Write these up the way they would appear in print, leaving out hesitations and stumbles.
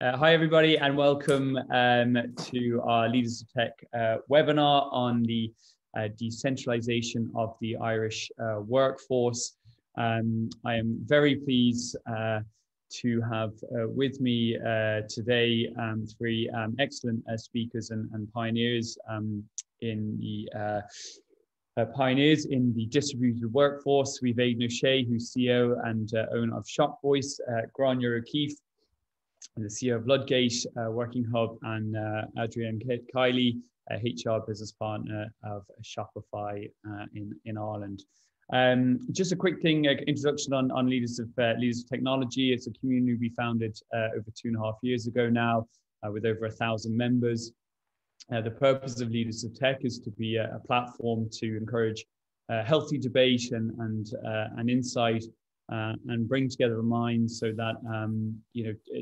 Hi, everybody, and welcome to our Leaders of Tech webinar on the decentralization of the Irish workforce. I am very pleased to have with me today three excellent speakers and pioneers in the distributed workforce. We've Aidan O'Shea, who's CEO and owner of ShopVoice, Gráinne O'Keeffe, the CEO of Ludgate Working Hub, and Adrienne Kiley, HR business partner of Shopify in Ireland. Just a quick introduction on Leaders of Technology. It's a community we founded over 2.5 years ago now, with over 1,000 members. The purpose of Leaders of Tech is to be a platform to encourage healthy debate and insight, and bring together a mind so that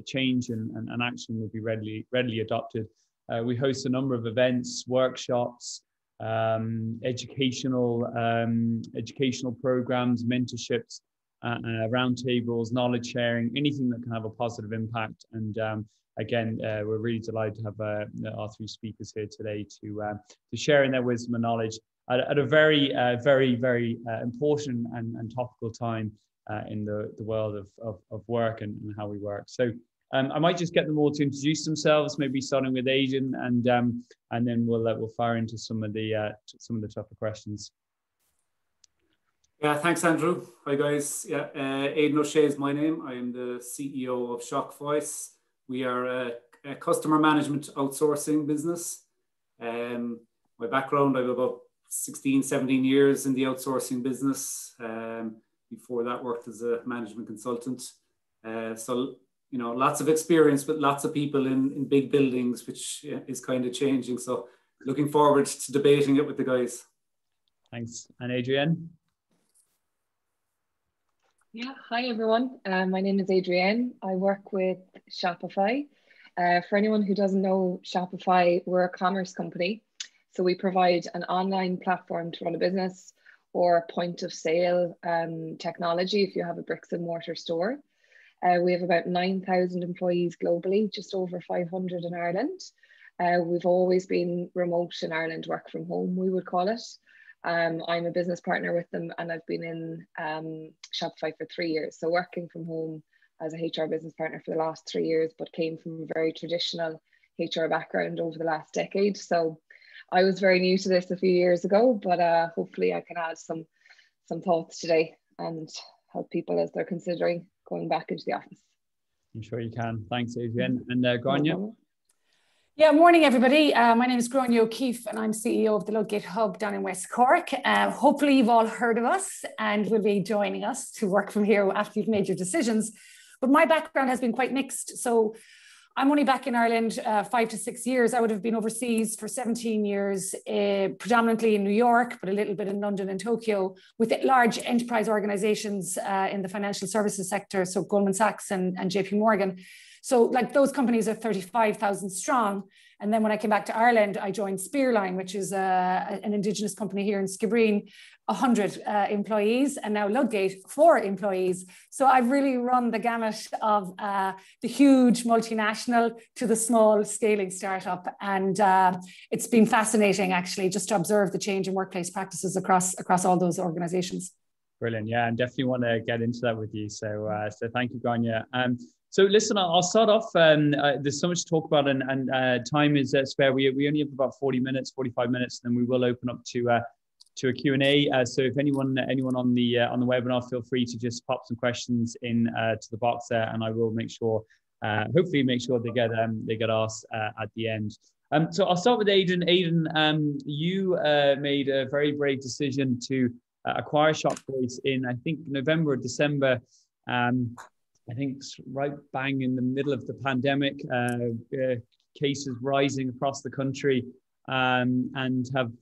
change and action will be readily adopted. We host a number of events, workshops, educational programs, mentorships, roundtables, knowledge sharing, anything that can have a positive impact. And again, we're really delighted to have our three speakers here today to share in their wisdom and knowledge at a very important and topical time in the world of work and how we work. So I might just get them all to introduce themselves, maybe starting with Aidan, and then we'll fire into some of the tougher questions. Yeah, thanks, Andrew. Hi, guys. Yeah, Aidan O'Shea is my name. I am the CEO of ShopVoice. We are a customer management outsourcing business. My background, I have about 16, 17 years in the outsourcing business. Before that, worked as a management consultant. So, lots of experience with lots of people in big buildings, which is kind of changing. So looking forward to debating it with the guys. Thanks. And Adrienne? Yeah, hi everyone. My name is Adrienne. I work with Shopify. For anyone who doesn't know Shopify, we're a commerce company. So we provide an online platform to run a business, or point of sale technology if you have a bricks and mortar store. We have about 9,000 employees globally, just over 500 in Ireland. We've always been remote in Ireland, work from home, we would call it. I'm a business partner with them, and I've been in Shopify for 3 years. So working from home as a HR business partner for the last 3 years, but came from a very traditional HR background over the last decade. So I was very new to this a few years ago, but hopefully I can add some thoughts today and help people as they're considering going back into the office. I'm sure you can. Thanks, Adrienne. And Gráinne? Yeah, morning everybody. My name is Gráinne O'Keeffe and I'm CEO of the Ludgate Hub down in West Cork. Hopefully you've all heard of us and will be joining us to work from here after you've made your decisions. But my background has been quite mixed. So I'm only back in Ireland 5 to 6 years. I would have been overseas for 17 years, predominantly in New York, but a little bit in London and Tokyo, with large enterprise organizations in the financial services sector, so Goldman Sachs and JP Morgan. So like those companies are 35,000 strong. And then when I came back to Ireland, I joined Spearline, which is an Indigenous company here in Skibbereen, 100 employees, and now Ludgate, 4 employees. So I've really run the gamut of the huge multinational to the small scaling startup. And it's been fascinating, actually, just to observe the change in workplace practices across all those organizations. Brilliant. Yeah, and definitely want to get into that with you. So thank you, Gráinne. So listen, I'll start off. There's so much to talk about, and time is spare. We only have about 40 minutes, 45 minutes, and then we will open up to a Q&A. So if anyone on the webinar, feel free to just pop some questions in to the box there, and I will make sure, hopefully make sure they get asked at the end. So I'll start with Aidan. Aidan, you made a very brave decision to acquire ShopVoice in, I think, November or December. I think right bang in the middle of the pandemic, cases rising across the country, and have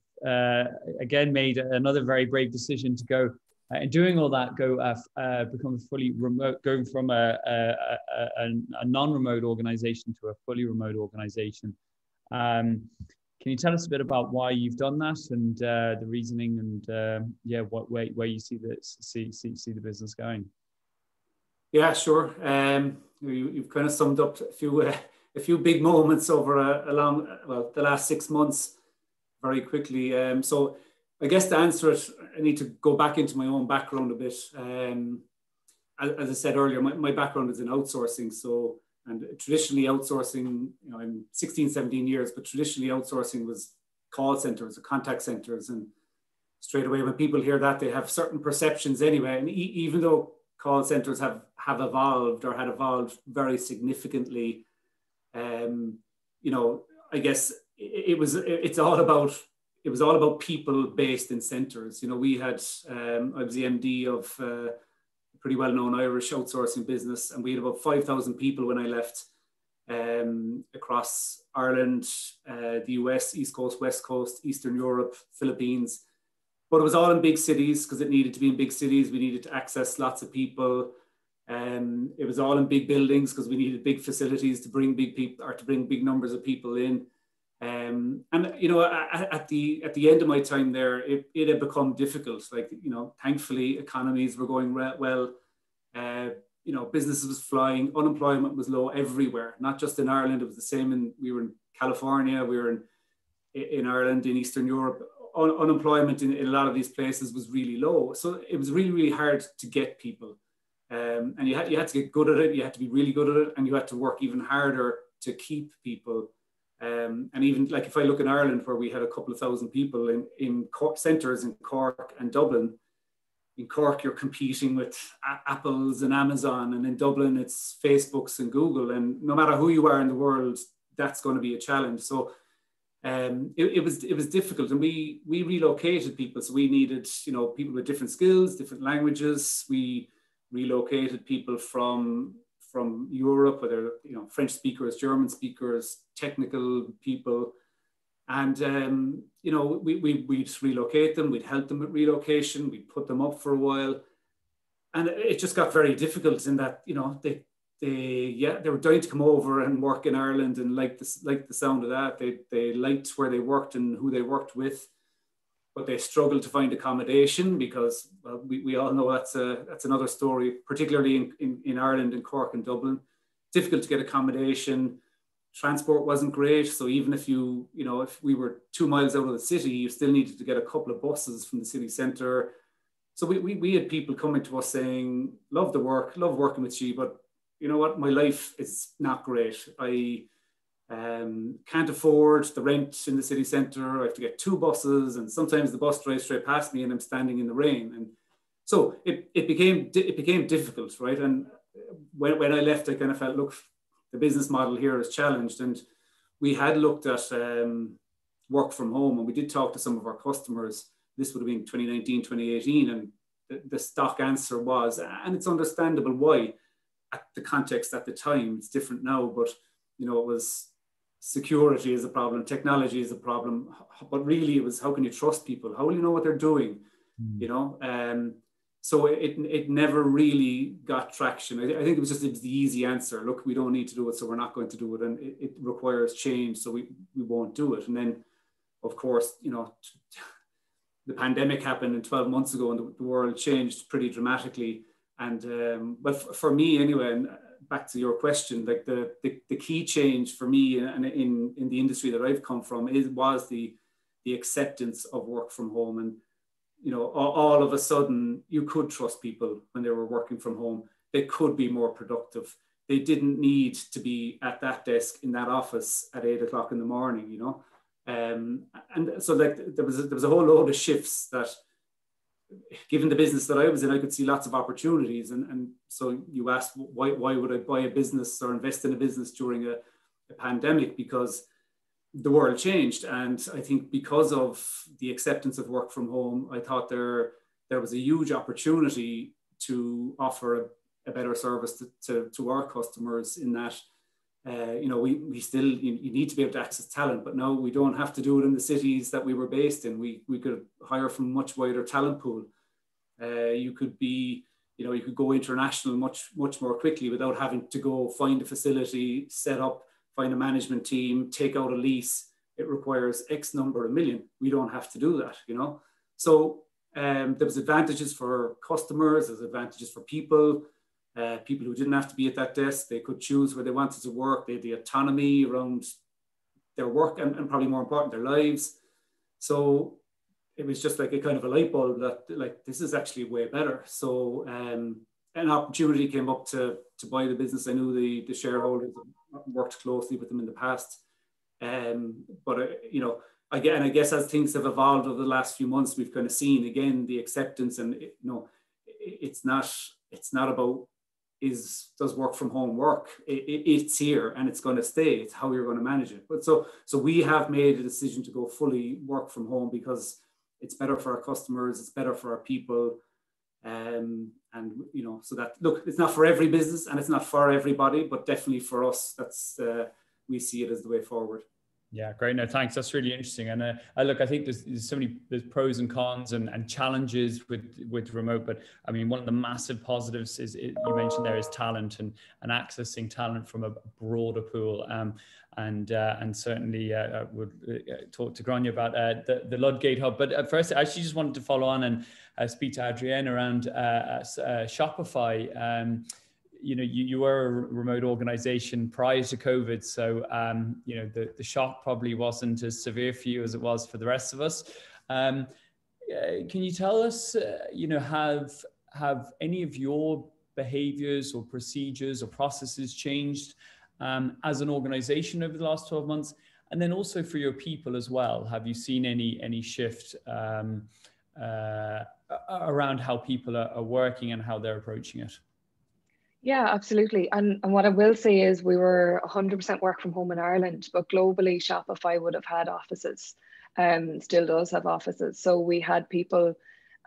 again made another very brave decision to go and doing all that, become fully remote, going from a non-remote organization to a fully remote organization. Can you tell us a bit about why you've done that and the reasoning and where you see the business going? Yeah, sure. You've kind of summed up a few big moments over the last 6 months very quickly. So I guess to answer it, I need to go back into my own background a bit. As I said earlier, my background is in outsourcing. So, and traditionally outsourcing, I'm 16, 17 years, but traditionally outsourcing was call centers or contact centers. And straight away, when people hear that, they have certain perceptions anyway. And even though call centers have evolved or had evolved very significantly, I guess it was all about people based in centers. We had I was the MD of a pretty well-known Irish outsourcing business, and we had about 5,000 people when I left, across Ireland, the US, East Coast, West Coast, Eastern Europe, Philippines. But it was all in big cities because it needed to be in big cities. We needed to access lots of people. It was all in big buildings because we needed big facilities to bring big people, or to bring big numbers of people in. And at the end of my time there, it had become difficult. Like, thankfully economies were going well. Businesses was flying, unemployment was low everywhere, not just in Ireland. It was the same we were in California, we were in Ireland, in Eastern Europe. Unemployment in a lot of these places was really low. So it was really, really hard to get people. And you had to get good at it. You had to be really good at it, and you had to work even harder to keep people. And even like if I look in Ireland, where we had a couple of thousand people in centres in Cork and Dublin. In Cork, you're competing with Apples and Amazon, and in Dublin, it's Facebooks and Google. And no matter who you are in the world, that's going to be a challenge. So it was difficult, and we relocated people. So we needed people with different skills, different languages. We relocated people from Europe, whether French speakers, German speakers, technical people. And, we'd relocate them, we'd help them with relocation, we'd put them up for a while. And it just got very difficult in that, they were dying to come over and work in Ireland and like the sound of that. They liked where they worked and who they worked with, but they struggled to find accommodation because, well, we all know that's another story, particularly in Ireland, in Cork and Dublin. Difficult to get accommodation. Transport wasn't great. So even if if we were 2 miles out of the city, you still needed to get a couple of buses from the city centre. So we had people coming to us saying, love the work, love working with you, but you know what, my life is not great. I can't afford the rent in the city centre. I have to get 2 buses, and sometimes the bus drives straight past me and I'm standing in the rain. And so it became difficult, right? And when I left, I kind of felt, look, the business model here is challenged. And we had looked at work from home, and we did talk to some of our customers. This would have been 2019, 2018. And the stock answer was, and it's understandable why, at the context at the time, it's different now, but it was security is a problem, technology is a problem, but really it was, how can you trust people? How will you know what they're doing? So it never really got traction. I think it was the easy answer. Look, we don't need to do it, so we're not going to do it. And it requires change, so we won't do it. And then, of course, the pandemic happened 12 months ago, and the world changed pretty dramatically. And but for me anyway, and back to your question, like the key change for me and in the industry that I've come from was the acceptance of work from home. And all of a sudden, you could trust people when they were working from home. They could be more productive. They didn't need to be at that desk in that office at 8 o'clock in the morning, And so like there was a whole load of shifts that, given the business that I was in, I could see lots of opportunities. And so you asked, why would I buy a business or invest in a business during a pandemic? Because the world changed. And I think because of the acceptance of work from home, I thought there was a huge opportunity to offer a better service to our customers, in that, we still, you need to be able to access talent, but now we don't have to do it in the cities that we were based in. We could hire from a much wider talent pool. You could go international much more quickly without having to go find a facility, set up, find a management team, take out a lease. It requires X number of million. We don't have to do that, So there was advantages for customers, there's advantages for people. people who didn't have to be at that desk. They could choose where they wanted to work. They had the autonomy around their work and probably more important, their lives. So it was just like a kind of a light bulb that like, this is actually way better. So an opportunity came up to buy the business. I knew the shareholders, worked closely with them in the past. But you know, again, I guess as things have evolved over the last few months, we've kind of seen again the acceptance, and you know, it's not about does work from home work. It's here and it's going to stay. It's how you're going to manage it. But so we have made a decision to go fully work from home because it's better for our customers, it's better for our people. And you know, so that, look, it's not for every business and it's not for everybody, but definitely for us, that's we see it as the way forward. Yeah, great. No, thanks. That's really interesting. And look, I think there's pros and cons and challenges with remote. But I mean, one of the massive positives you mentioned there is talent and accessing talent from a broader pool. And certainly we'll talk to Grania about the Ludgate Hub. But first, I actually just wanted to follow on and speak to Adrienne around Shopify. You know, you were a remote organization prior to COVID. So, you know, the shock probably wasn't as severe for you as it was for the rest of us. Can you tell us, you know, have any of your behaviors or procedures or processes changed as an organization over the last 12 months? And then also for your people as well, have you seen any shift around how people are working and how they're approaching it? Yeah, absolutely. And what I will say is we were 100% work from home in Ireland, but globally Shopify would have had offices, still does have offices. So we had people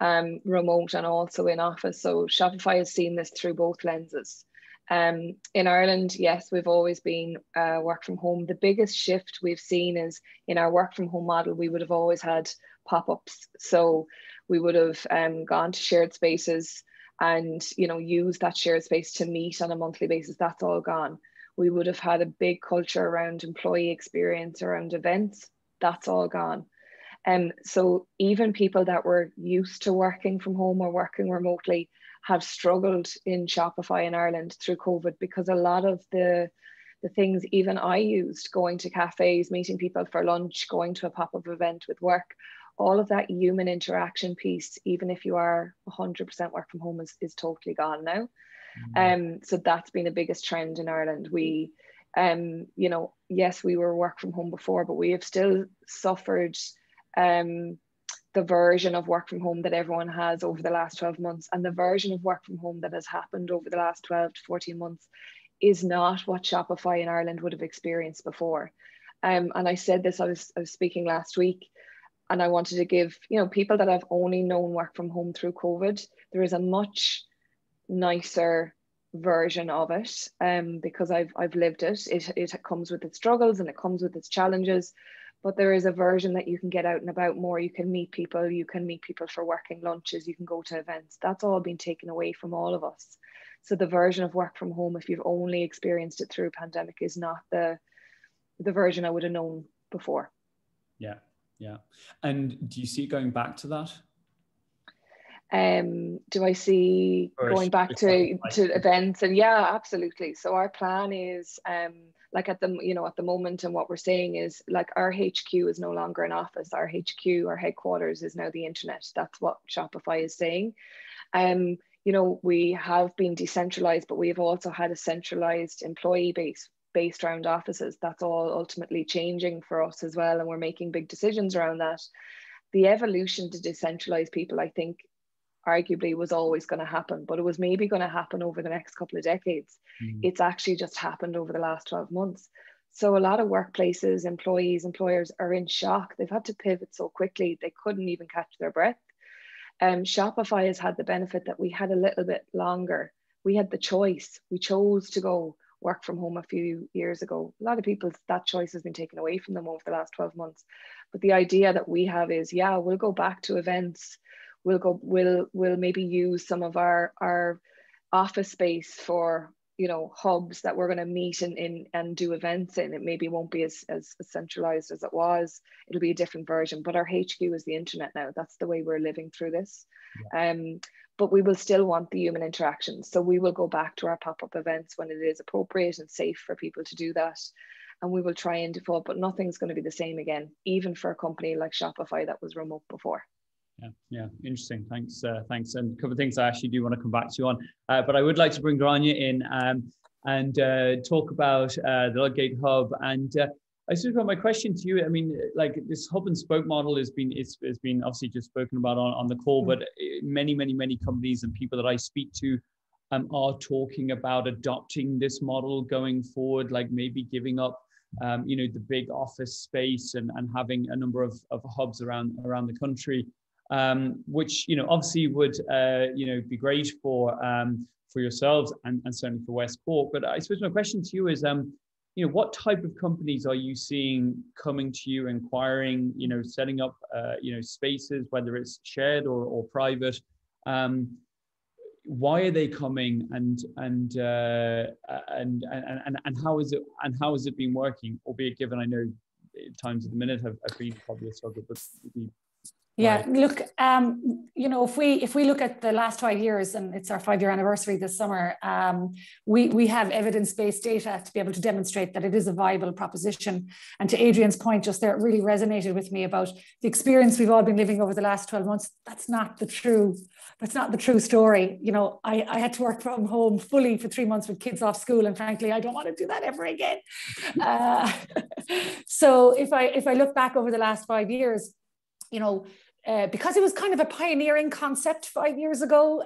remote and also in office. So Shopify has seen this through both lenses. In Ireland, yes, we've always been work from home. The biggest shift we've seen is in our work from home model, we would have always had pop-ups. So we would have gone to shared spaces and, you know, use that shared space to meet on a monthly basis. That's all gone. We would have had a big culture around employee experience, around events. That's all gone. So even people that were used to working from home or working remotely have struggled in Shopify in Ireland through COVID, because a lot of the things even I used, going to cafes, meeting people for lunch, going to a pop-up event with work, all of that human interaction piece, even if you are 100% work from home, is totally gone now. So that's been the biggest trend in Ireland. We, you know, yes, we were work from home before, but we have still suffered the version of work from home that everyone has over the last 12 months. And the version of work from home that has happened over the last 12 to 14 months is not what Shopify in Ireland would have experienced before. And I said this, I was speaking last week, and I wanted to give, you know, people that have only known work from home through COVID, there is a much nicer version of it, because I've lived it. It comes with its struggles and it comes with its challenges, but there is a version that you can get out and about more. You can meet people for working lunches, you can go to events. That's all been taken away from all of us. So the version of work from home, if you've only experienced it through a pandemic, is not the version I would have known before. Yeah. And do you see it going back to that? Do I see going back to events? And yeah, absolutely. So our plan is like at the moment, and what we're saying is like our HQ is no longer an office. Our HQ, our headquarters, is now the internet. That's what Shopify is saying. You know, we have been decentralized, but we have also had a centralized employee base based around offices. That's all ultimately changing for us as well, and we're making big decisions around that. The evolution to decentralize people, I think, arguably was always going to happen, but it was maybe going to happen over the next couple of decades. It's actually just happened over the last 12 months. So a lot of workplaces, employees, employers are in shock. They've had to pivot so quickly, they couldn't even catch their breath. Shopify has had the benefit that we had a little bit longer. We had the choice. We chose to go work from home a few years ago. A lot of people, that choice has been taken away from them over the last 12 months. But the idea that we have is, yeah, we'll go back to events. We'll maybe use some of our office space for hubs that we're going to meet and do events in. It maybe won't be as centralized as it was. It'll be a different version, but our HQ is the internet now. That's the way we're living through this. Yeah. But we will still want the human interaction. So we will go back to our pop-up events when it is appropriate and safe for people to do that. And we will try and default, but nothing's going to be the same again, even for a company like Shopify that was remote before. Yeah, interesting. Thanks. And a couple of things I actually do want to come back to you on, but I would like to bring Grania in and talk about the Ludgate Hub. And I suppose my question to you, I mean, like this hub and spoke model has been obviously just spoken about on the call, but many companies and people that I speak to are talking about adopting this model going forward, like maybe giving up the big office space and having a number of hubs around the country, which obviously would be great for yourselves and certainly for West Cork. But I suppose my question to you is, what type of companies are you seeing coming to you, inquiring, setting up spaces, whether it's shared or private? Why are they coming, and how is it been working? Albeit given I know times at the minute have been probably a struggle, but yeah, look, if we look at the last 5 years, and it's our 5-year anniversary this summer, we have evidence-based data to be able to demonstrate that it is a viable proposition. And to Adrian's point just there, it really resonated with me about the experience we've all been living over the last 12 months. That's not the true story. I had to work from home fully for 3 months with kids off school, and frankly, I don't want to do that ever again. So if I look back over the last 5 years, because it was kind of a pioneering concept 5 years ago,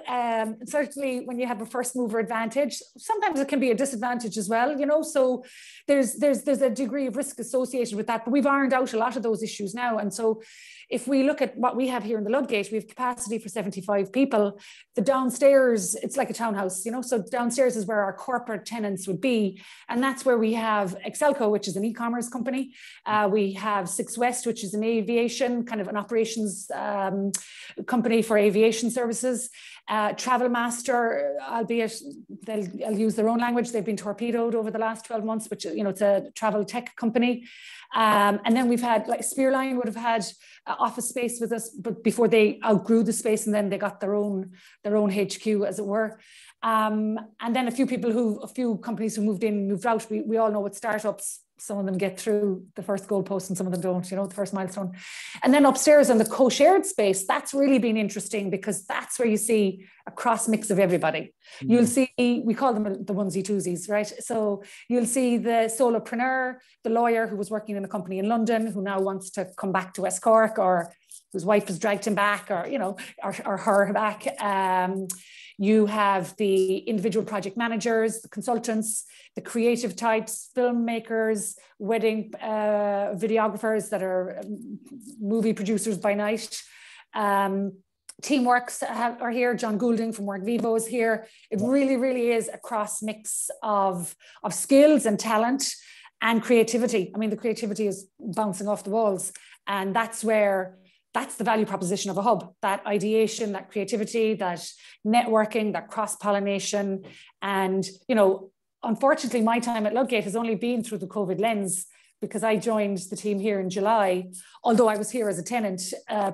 certainly when you have a first mover advantage, sometimes it can be a disadvantage as well, so there's a degree of risk associated with that, but we've ironed out a lot of those issues now. And so if we look at what we have here in the Ludgate, we have capacity for 75 people. The downstairs, it's like a townhouse, so downstairs is where our corporate tenants would be. And that's where we have Excelco, which is an e-commerce company. We have 6 West, which is an aviation, kind of an operations company for aviation services. Travel Master, albeit I'll use their own language, they've been torpedoed over the last 12 months, which, it's a travel tech company. And then we've had, like, Spearline would have had office space with us, but before they outgrew the space, and then they got their own HQ, as it were. And then a few companies who moved in, moved out. We all know with startups, some of them get through the first goalpost and some of them don't, the first milestone. And then upstairs in the co-shared space, that's really been interesting because that's where you see a cross mix of everybody. You'll see, we call them the onesie twosies, right? So you'll see the solopreneur, the lawyer who was working in a company in London who now wants to come back to West Cork, or whose wife has dragged him back, or her back. You have the individual project managers, the consultants, the creative types, filmmakers, wedding videographers that are movie producers by night. Teamworks are here. John Goulding from Work Vivo is here. It really, really is a cross mix of skills and talent and creativity. I mean, the creativity is bouncing off the walls, and that's the value proposition of a hub, that ideation, that creativity, that networking, that cross-pollination. And, unfortunately, my time at Ludgate has only been through the COVID lens, because I joined the team here in July, although I was here as a tenant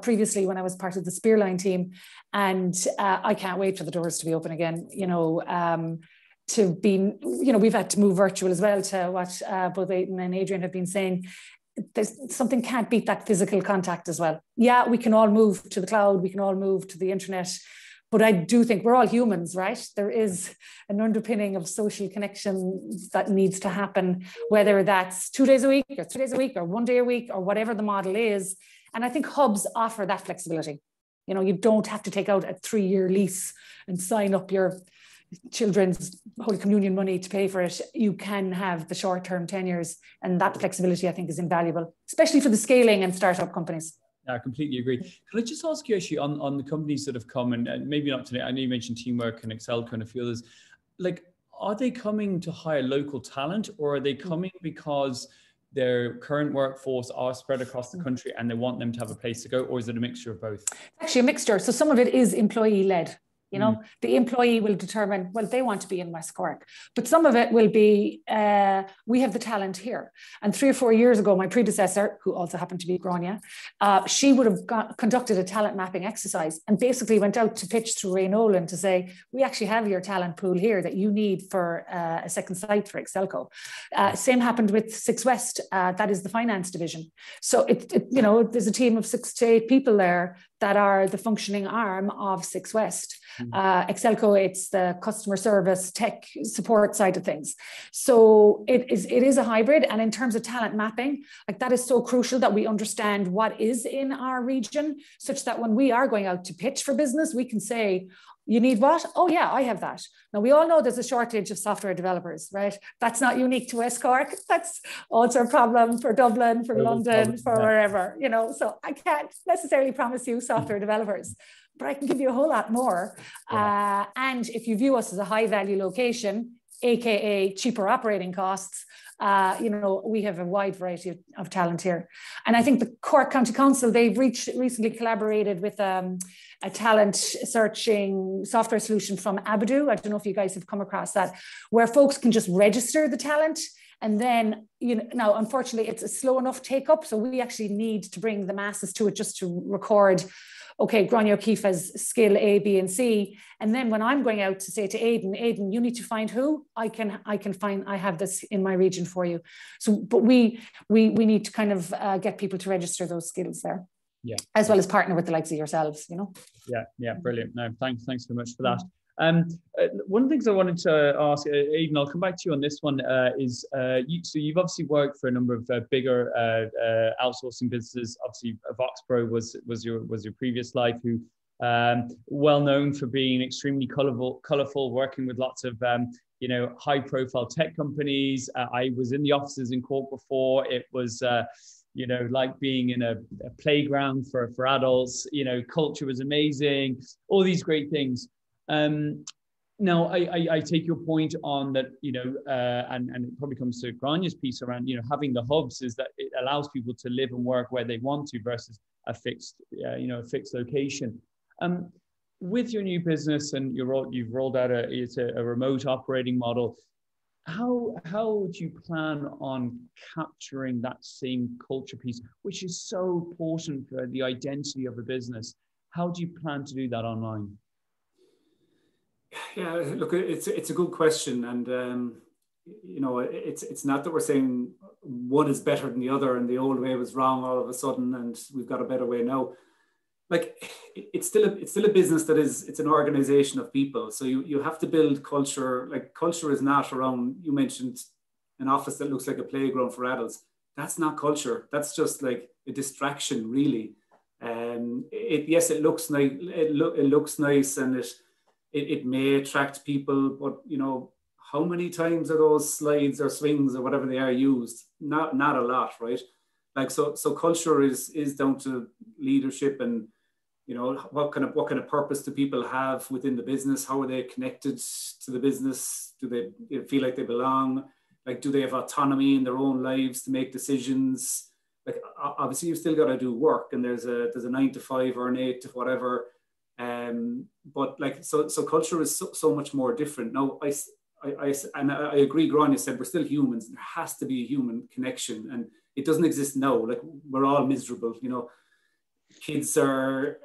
previously when I was part of the Spearline team. And I can't wait for the doors to be open again, we've had to move virtual as well, to what both Aidan and Adrian have been saying. There's something can't beat that physical contact as well. Yeah, we can all move to the cloud, we can all move to the internet, but I do think we're all humans, right? There is an underpinning of social connection that needs to happen, whether that's 2 days a week or 3 days a week or 1 day a week or whatever the model is. And I think hubs offer that flexibility. You don't have to take out a 3-year lease and sign up your children's Holy Communion money to pay for it. You can have the short-term tenures, and that flexibility, I think, is invaluable, especially for the scaling and startup companies. I completely agree. Can I just ask you actually on the companies that have come, and maybe not today, I know you mentioned Teamwork and Excelco and a few others, like, are they coming to hire local talent, or are they coming because their current workforce are spread across the country and they want them to have a place to go, or is it a mixture of both? Actually a mixture. So some of it is employee led. You know, the employee will determine, well, they want to be in West Cork, but some of it will be, we have the talent here. And 3 or 4 years ago, my predecessor, who also happened to be Grania, she would have conducted a talent mapping exercise and basically went out to pitch through Ray Nolan to say, we actually have your talent pool here that you need for a second site for Excelco. Same happened with Six West, that is the finance division. So you know, there's a team of 6 to 8 people there that are the functioning arm of Six West. Excelco, it's the customer service tech support side of things. So it is a hybrid. And in terms of talent mapping, like that is so crucial that we understand what is in our region, such that when we are going out to pitch for business, we can say, you need what? Oh yeah, I have that. Now we all know there's a shortage of software developers, right? That's not unique to West Cork. That's also a problem for Dublin, for London, for wherever, you know. So I can't necessarily promise you software developers, but I can give you a whole lot more. And if you view us as a high value location, AKA cheaper operating costs, you know, we have a wide variety of talent here. And I think the Cork County Council, they've recently collaborated with a talent searching software solution from Abadoo. I don't know if you guys have come across that, where folks can just register the talent. And then, you know, now, unfortunately, it's a slow enough take up. So we actually need to bring the masses to it just to record, okay, Grania O'Keefe has skill A, B, and C. And then when I'm going out to say to Aidan, you need to find who? I can find, I have this in my region for you. So, but we need to kind of get people to register those skills there. Yeah. As well as partner with the likes of yourselves, you know? Yeah, brilliant. No, thanks so much for that. One of the things I wanted to ask, Aidan, I'll come back to you on this one, is so you've obviously worked for a number of bigger outsourcing businesses. Obviously, Voxpro was your previous life, who well known for being extremely colorful, working with lots of you know, high-profile tech companies. I was in the offices in Cork before. It was you know, like being in a playground for adults. You know, culture was amazing. All these great things. Now, I take your point on that, you know, and it probably comes to Grania's piece around, you know, having the hubs, is that it allows people to live and work where they want to versus a fixed, you know, a fixed location. With your new business, and you've rolled out a remote operating model, how do you plan on capturing that same culture piece, which is so important for the identity of a business? How do you plan to do that online? Yeah, look, it's a good question, and you know, it's not that we're saying one is better than the other, and the old way was wrong all of a sudden, and we've got a better way now. Like, it's still a business that it's an organization of people. So you have to build culture. Like, culture is not around, you mentioned an office that looks like a playground for adults. That's not culture. That's just like a distraction, really. Yes, it looks nice. It looks nice, and it may attract people, but you know, how many times are those slides or swings or whatever they are used? Not a lot, right? Like, so culture is down to leadership, and you know, what kind of purpose do people have within the business? How are they connected to the business? Do they feel like they belong? Like, do they have autonomy in their own lives to make decisions? Like, obviously, you've still got to do work, and there's a 9 to 5 or an 8 to whatever. But like, so culture is so much more different. Now, I agree, Grania said, we're still humans. There has to be a human connection, and it doesn't exist now. Like, we're all miserable, you know. Kids are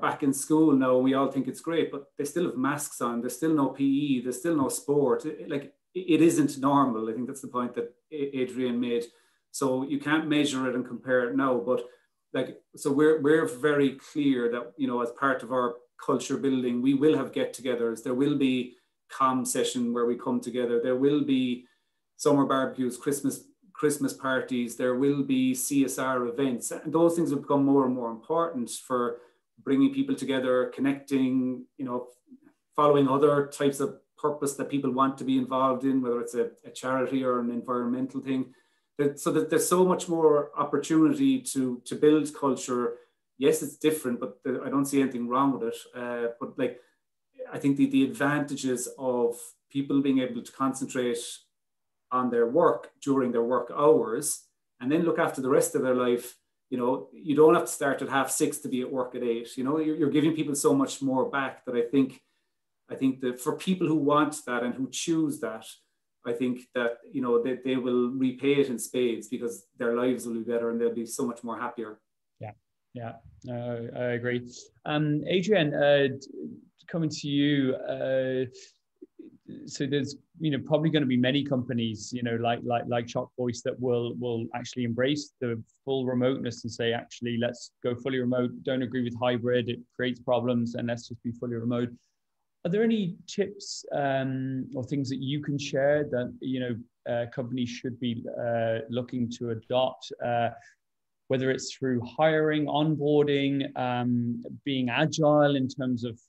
back in school now. We all think it's great, but they still have masks on. There's still no PE. There's still no sport. It isn't normal. I think that's the point that Adrienne made. So you can't measure it and compare it now. But like, so we're very clear that, you know, as part of our culture building, we will have get-togethers. There will be comm session where we come together. There will be summer barbecues, Christmas parties. There will be CSR events, and those things will become more and more important for bringing people together, connecting, you know, following other types of purpose that people want to be involved in, whether it's a charity or an environmental thing. So that there's so much more opportunity to build culture. Yes, it's different, but I don't see anything wrong with it. But like, I think the advantages of people being able to concentrate on their work during their work hours and then look after the rest of their life. You know, you don't have to start at 6:30 to be at work at 8. You know, you're giving people so much more back that I think I think that for people who want that and who choose that, I think that, you know, they will repay it in spades, because their lives will be better and they'll be so much more happier. Yeah, I agree. Adrienne, coming to you, so there's, you know, probably going to be many companies, you know, like Shock Voice, that will actually embrace the full remoteness and say, actually, let's go fully remote. Don't agree with hybrid; it creates problems, and let's just be fully remote. Are there any tips or things that you can share that, you know, companies should be looking to adopt? Whether it's through hiring, onboarding, being agile in terms of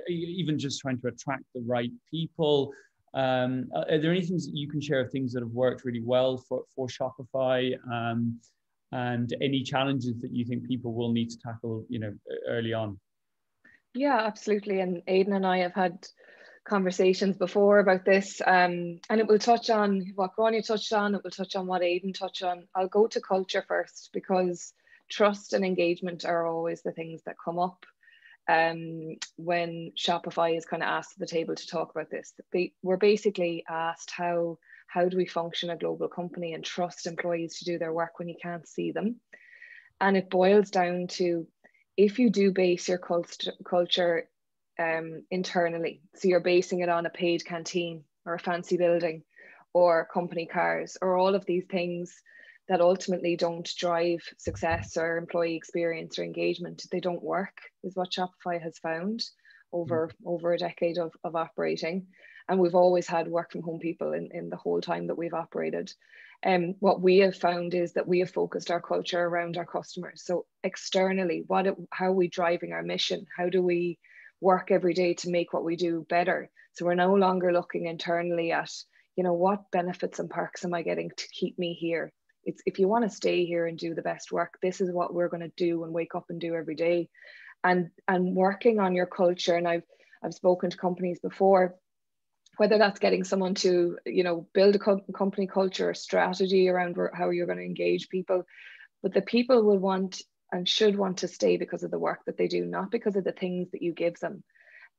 even just trying to attract the right people. Are there any things that you can share of things that have worked really well for Shopify, and any challenges that you think people will need to tackle, you know, early on? Yeah, absolutely. And Aidan and I have had conversations before about this, and it will touch on what Grania touched on, it will touch on what Aidan touched on. I'll go to culture first, because trust and engagement are always the things that come up when Shopify is kind of asked to the table to talk about this. We're basically asked how do we function a global company and trust employees to do their work when you can't see them. And it boils down to, if you do base your culture internally, so you're basing it on a paid canteen or a fancy building or company cars or all of these things that ultimately don't drive success or employee experience or engagement, they don't work, is what Shopify has found over a decade of operating. And we've always had work from home people in the whole time that we've operated. What we have found is that we have focused our culture around our customers. So externally, how are we driving our mission? How do we work every day to make what we do better? So we're no longer looking internally at, you know, what benefits and perks am I getting to keep me here? It's, if you want to stay here and do the best work, this is what we're going to do and wake up and do every day. And working on your culture. And I've spoken to companies before, whether that's getting someone to, you know, build a company culture, a strategy around how you're going to engage people, but the people will want and should want to stay because of the work that they do, not because of the things that you give them.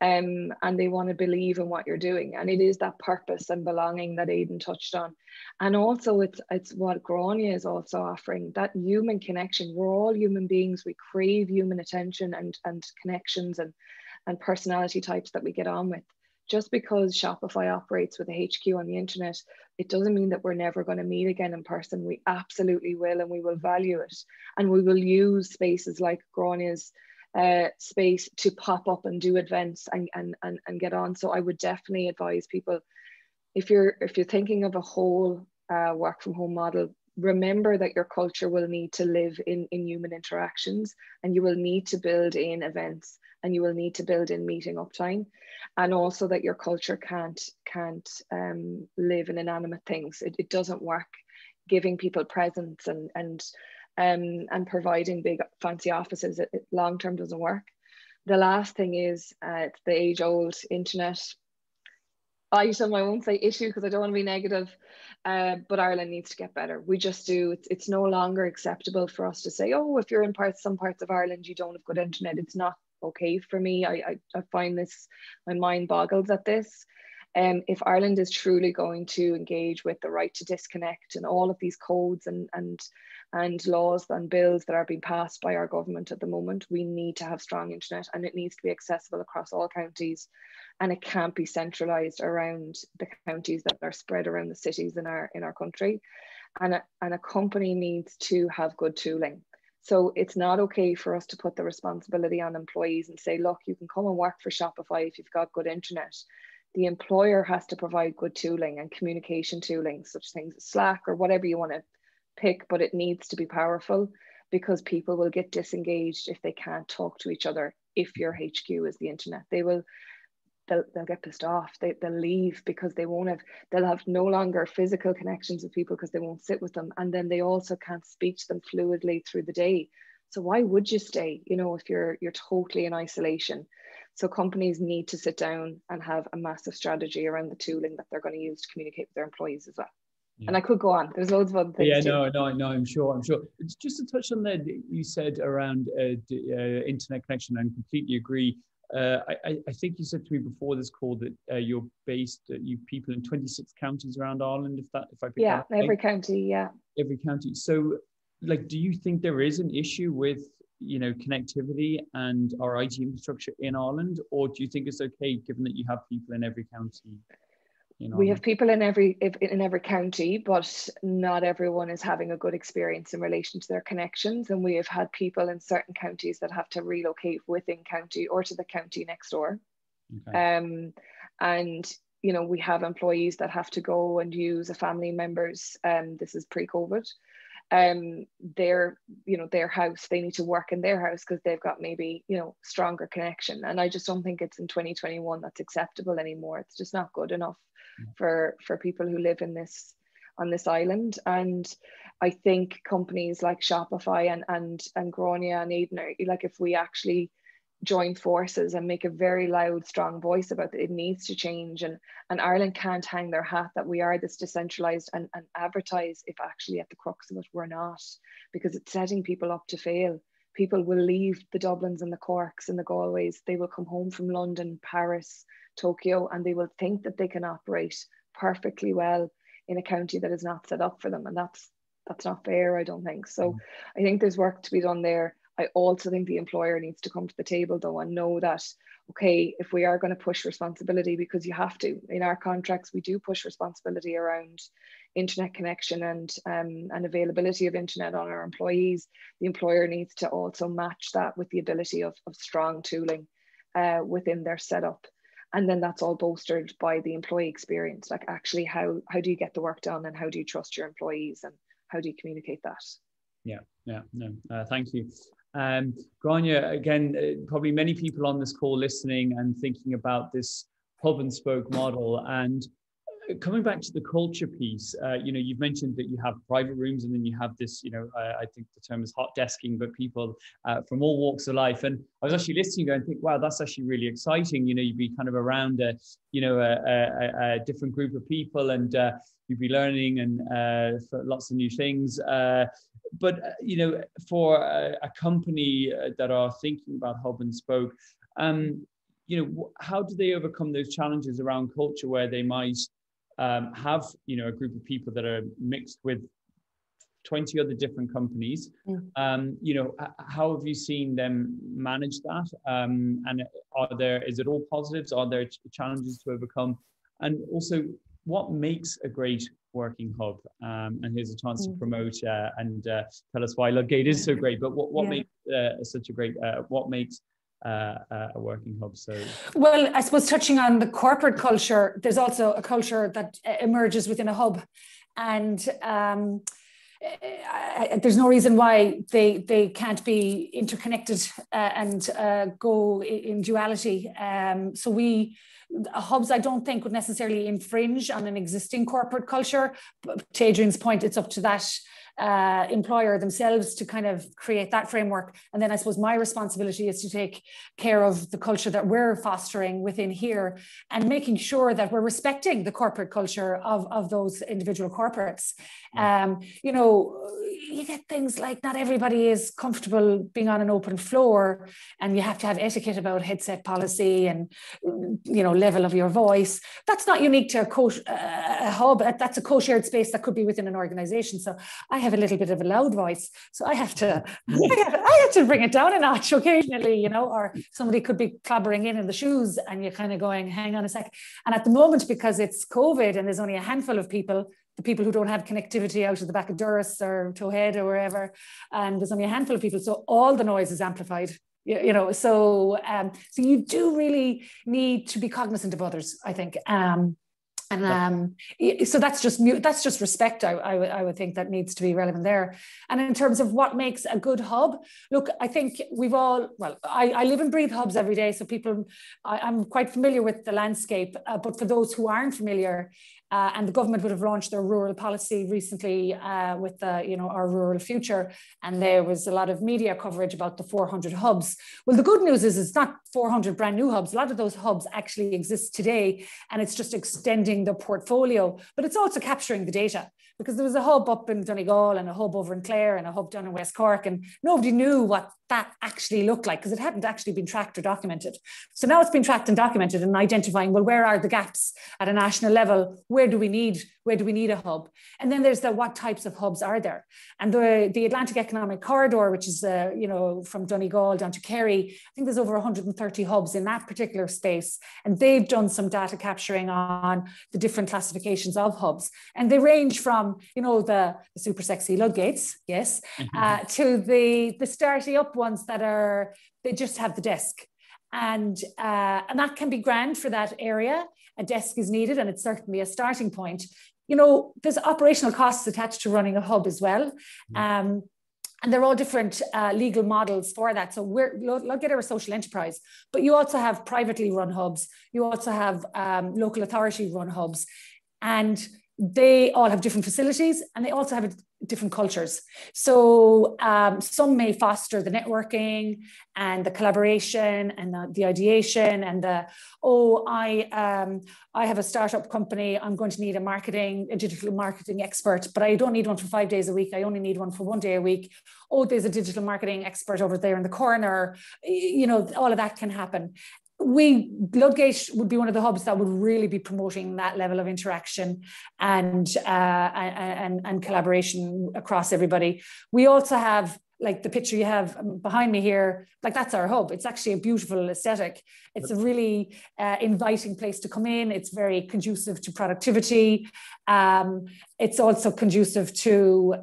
And they want to believe in what you're doing. And it is that purpose and belonging that Aidan touched on. And also it's what Grania is also offering, that human connection. We're all human beings. We crave human attention and connections and personality types that we get on with. Just because Shopify operates with a HQ on the internet, it doesn't mean that we're never going to meet again in person. We absolutely will, and we will value it. And we will use spaces like Grania's space to pop up and do events and get on. So I would definitely advise people, if you're thinking of a whole work from home model, remember that your culture will need to live in human interactions, and you will need to build in events, and you will need to build in meeting uptime, and also that your culture can't live in inanimate things. It doesn't work giving people presents and providing big fancy offices. It long term doesn't work. The last thing is the age old internet item. I won't say issue because I don't want to be negative, but Ireland needs to get better. We just do. It's no longer acceptable for us to say, oh, if you're in some parts of Ireland you don't have good internet. It's not okay for me. I find this, my mind boggles at this. If Ireland is truly going to engage with the right to disconnect and all of these codes and laws and bills that are being passed by our government at the moment, we need to have strong internet, and it needs to be accessible across all counties, and it can't be centralized around the counties that are spread around the cities in our country. And a company needs to have good tooling. So it's not okay for us to put the responsibility on employees and say, look, you can come and work for Shopify if you've got good internet. The employer has to provide good tooling and communication tooling, such things as Slack or whatever you want to pick, but it needs to be powerful, because people will get disengaged if they can't talk to each other. If your HQ is the internet, they'll get pissed off. They'll leave because they'll have no longer physical connections with people because they won't sit with them. And then they also can't speak to them fluidly through the day. So why would you stay, you know, if you're totally in isolation? So companies need to sit down and have a massive strategy around the tooling that they're going to use to communicate with their employees as well. Yeah. And I could go on. There's loads of other things. Yeah, no, I'm sure. It's just to touch on that, you said around internet connection, and completely agree. I think you said to me before this call that you're based, you people in 26 counties around Ireland, if I pick that up. Every county, yeah. Every county. So, like, do you think there is an issue with, you know, connectivity and our IT infrastructure in Ireland, or do you think it's okay given that you have people in every county? We have people in every county, but not everyone is having a good experience in relation to their connections. And we have had people in certain counties that have to relocate within county or to the county next door. Okay. And you know, we have employees that have to go and use a family member's. This is pre-COVID. Their house, they need to work in their house because they've got maybe, you know, stronger connection. And I just don't think it's in 2021 that's acceptable anymore. It's just not good enough for people who live in on this island. And I think companies like Shopify and Gronia and Eden are, like, if we actually join forces and make a very loud, strong voice about it needs to change. And Ireland can't hang their hat that we are this decentralized and advertise if actually at the crux of it we're not, because it's setting people up to fail. People will leave the Dublins and the Corks and the Galways. They will come home from London, Paris, Tokyo, and they will think that they can operate perfectly well in a county that is not set up for them. And that's not fair, I don't think. So I think there's work to be done there. I also think the employer needs to come to the table though and know that, okay, if we are going to push responsibility, because you have to, in our contracts, we do push responsibility around internet connection and availability of internet on our employees. The employer needs to also match that with the ability of strong tooling within their setup. And then that's all bolstered by the employee experience. Like, actually, how do you get the work done, and how do you trust your employees, and how do you communicate that? Thank you. Grania, again, probably many people on this call listening and thinking about this hub and spoke model. And coming back to the culture piece, you know, you've mentioned that you have private rooms, and then you have this, you know, I think the term is hot desking, but people from all walks of life. And I was actually listening going, think, wow, that's actually really exciting. You know, you'd be kind of around a different group of people, and you'd be learning and lots of new things. But you know, for a company that are thinking about hub and spoke, you know, how do they overcome those challenges around culture where they might have, you know, a group of people that are mixed with 20 other different companies? You know, how have you seen them manage that? And is it all positives? Are there challenges to overcome? And also, what makes a great working hub? And here's a chance to promote and tell us why Ludgate is so great. But what makes such a great? What makes a working hub? So, well, I suppose touching on the corporate culture, there's also a culture that emerges within a hub, and there's no reason why they can't be interconnected and go in duality. So hubs, I don't think, would necessarily infringe on an existing corporate culture. But to Adrian's point, it's up to that employer themselves to kind of create that framework. And then I suppose my responsibility is to take care of the culture that we're fostering within here, and making sure that we're respecting the corporate culture of those individual corporates. You know, you get things like not everybody is comfortable being on an open floor, and you have to have etiquette about headset policy and, you know, level of your voice. That's not unique to a hub. That's a co-shared space that could be within an organization. So I have a little bit of a loud voice, so I have to bring it down a notch occasionally, you know, or somebody could be clobbering in the shoes and you're kind of going, hang on a sec. And at the moment, because it's COVID and there's only a handful of people, the people who don't have connectivity out of the back of Durris or Towhead or wherever, and there's only a handful of people, so all the noise is amplified. You know, so you do really need to be cognizant of others, I think. So that's just respect. I would think that needs to be relevant there. And in terms of what makes a good hub, look, I think I live and breathe hubs every day. So I'm quite familiar with the landscape, but for those who aren't familiar, and the government would have launched their rural policy recently with our rural future, and there was a lot of media coverage about the 400 hubs. Well, the good news is it's not 400 brand new hubs. A lot of those hubs actually exist today, and it's just extending the portfolio, but it's also capturing the data, because there was a hub up in Donegal and a hub over in Clare and a hub down in West Cork, and nobody knew what that actually look like? Because it hadn't actually been tracked or documented. So now it's been tracked and documented, and identifying, well, where are the gaps at a national level? Where do we need a hub? And then there's what types of hubs are there? And the Atlantic Economic Corridor, which is from Donegal down to Kerry, I think there's over 130 hubs in that particular space, and they've done some data capturing on the different classifications of hubs, and they range from the super sexy Ludgates, yes, to the starty up ones they just have the desk, and that can be grand for that area. A desk is needed, and it's certainly a starting point. There's operational costs attached to running a hub as well. And they're all different legal models for that. So Ludgate are a social enterprise, but you also have privately run hubs. You also have local authority run hubs, and they all have different facilities, and they also have different cultures. So some may foster the networking and the collaboration and the ideation and I have a startup company, I'm going to need a digital marketing expert, but I don't need one for 5 days a week. I only need one for 1 day a week. Oh, there's a digital marketing expert over there in the corner. All of that can happen. Ludgate would be one of the hubs that would really be promoting that level of interaction and collaboration across everybody. We also have, like the picture you have behind me here, like that's our hub. It's actually a beautiful aesthetic. It's a really inviting place to come in. It's very conducive to productivity. It's also conducive to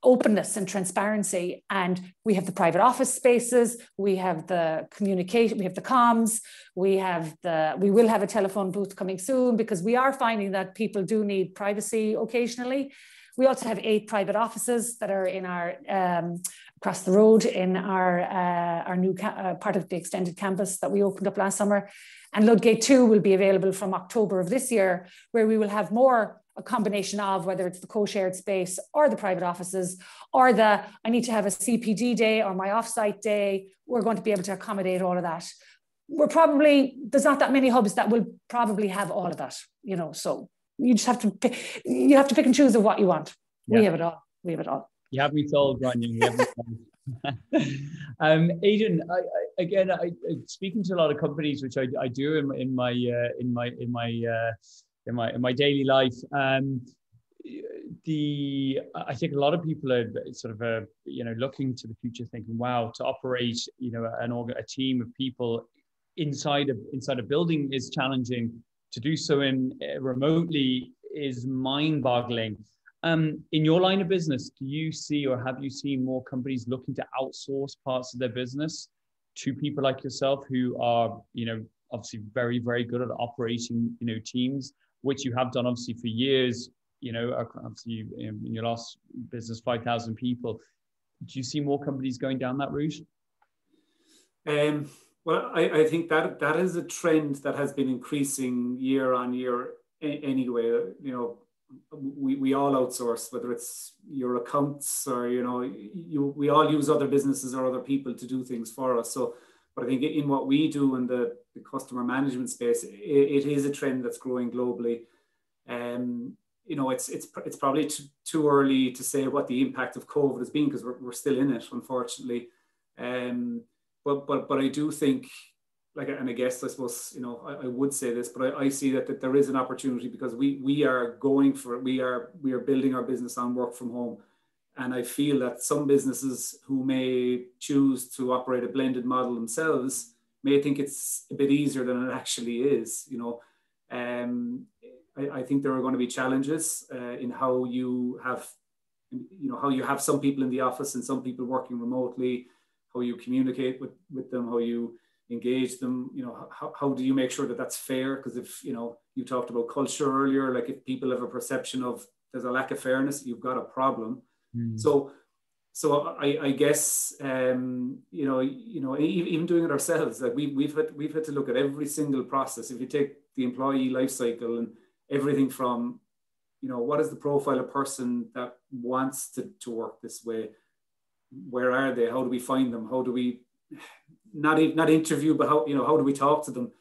openness and transparency. And we have the private office spaces, we have the communication, we have the comms, we will have a telephone booth coming soon, because we are finding that people do need privacy occasionally. We also have 8 private offices that are in our across the road in our new part of the extended campus that we opened up last summer. And Ludgate 2 will be available from October of this year, where we will have a combination of whether it's the co-shared space or the private offices, or I need to have a CPD day or my offsite day. We're going to be able to accommodate all of that. There's not that many hubs that will probably have all of that, so you just have to pick, and choose of what you want. Yeah. We have it all. You have me sold, Grania. Adrian, again, speaking to a lot of companies, which I do in my daily life. I think a lot of people are sort of looking to the future, thinking, wow, to operate a team of people inside a building is challenging. To do so remotely is mind-boggling. In your line of business, do you see or have you seen more companies looking to outsource parts of their business to people like yourself who are, obviously very, very good at operating, teams, which you have done obviously for years, obviously in your last business, 5,000 people. Do you see more companies going down that route? Well, I think that is a trend that has been increasing year on year anyway. We all outsource, whether it's your accounts or, we all use other businesses or other people to do things for us. So, but I think in what we do in the customer management space, it is a trend that's growing globally. It's probably too early to say what the impact of COVID has been, because we're still in it, unfortunately. But I do think, and I guess I suppose, I would say this, but I see that there is an opportunity, because we are going for it. We are building our business on work from home. And I feel that some businesses who may choose to operate a blended model themselves may think it's a bit easier than it actually is. I think there are going to be challenges in how you have some people in the office and some people working remotely, how you communicate with them, how you engage them, how do you make sure that that's fair? Because if, you talked about culture earlier, like if people have a perception of there's a lack of fairness, you've got a problem. Mm. So I guess, even doing it ourselves, like we've had to look at every single process. If you take the employee life cycle and everything from, what is the profile of person that wants to work this way? Where are they? How do we find them? How do we not interview, but how do we talk to them?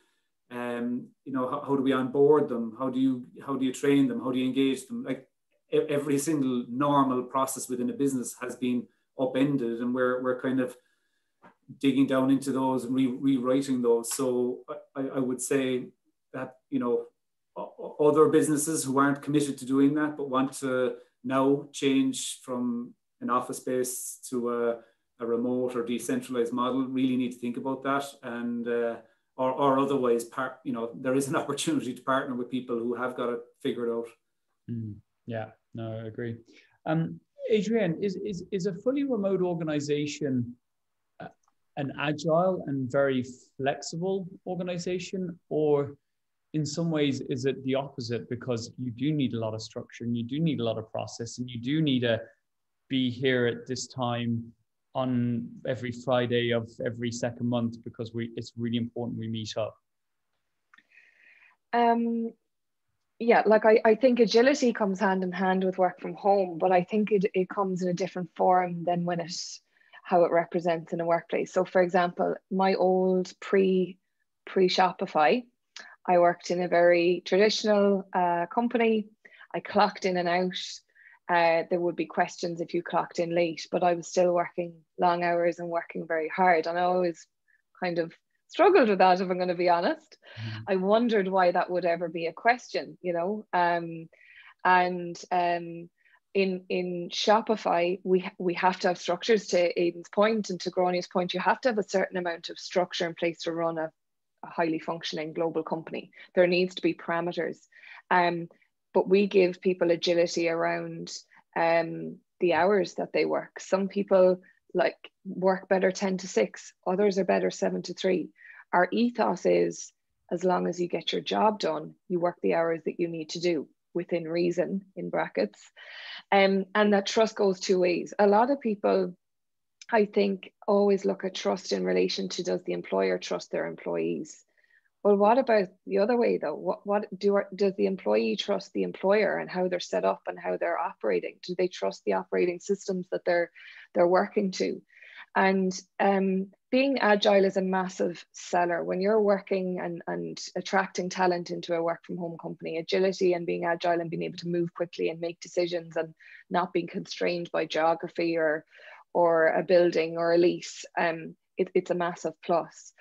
How do we onboard them? How do you train them? How do you engage them? Like every single normal process within a business has been upended, and we're kind of digging down into those and rewriting those. So I would say that, you know, other businesses who aren't committed to doing that but want to now change from an office space to a remote or decentralized model really need to think about that, and or otherwise, you know, there is an opportunity to partner with people who have got it figured out. Yeah, no, I agree. Adrienne, is a fully remote organization an agile and very flexible organization, or in some ways is it the opposite, because you do need a lot of structure and you do need a lot of process and you do need to be here at this time on every Friday of every second month because it's really important we meet up? Yeah, like I think agility comes hand in hand with work from home, but I think it comes in a different form than how it represents in a workplace. So for example, my old pre-Shopify, I worked in a very traditional company. I clocked in and out. There would be questions if you clocked in late, but I was still working long hours and working very hard. And I always kind of struggled with that, if I'm going to be honest. I wondered why that would ever be a question, you know. In Shopify, we have to have structures. To Aidan's point and to Gráinne's point, you have to have a certain amount of structure in place to run a highly functioning global company. There needs to be parameters, but we give people agility around the hours that they work. Some people like work better 10 to 6, others are better 7 to 3. Our ethos is, as long as you get your job done, you work the hours that you need to do within reason, in brackets. And that trust goes two ways. A lot of people, I think, always look at trust in relation to, does the employer trust their employees? Well, what about the other way though? Does the employee trust the employer and how they're set up and how they're operating? Do they trust the operating systems that they're working to? And being agile is a massive seller. When you're working and attracting talent into a work from home company, agility and being agile and being able to move quickly and make decisions and not being constrained by geography or a building or a lease, it's a massive plus.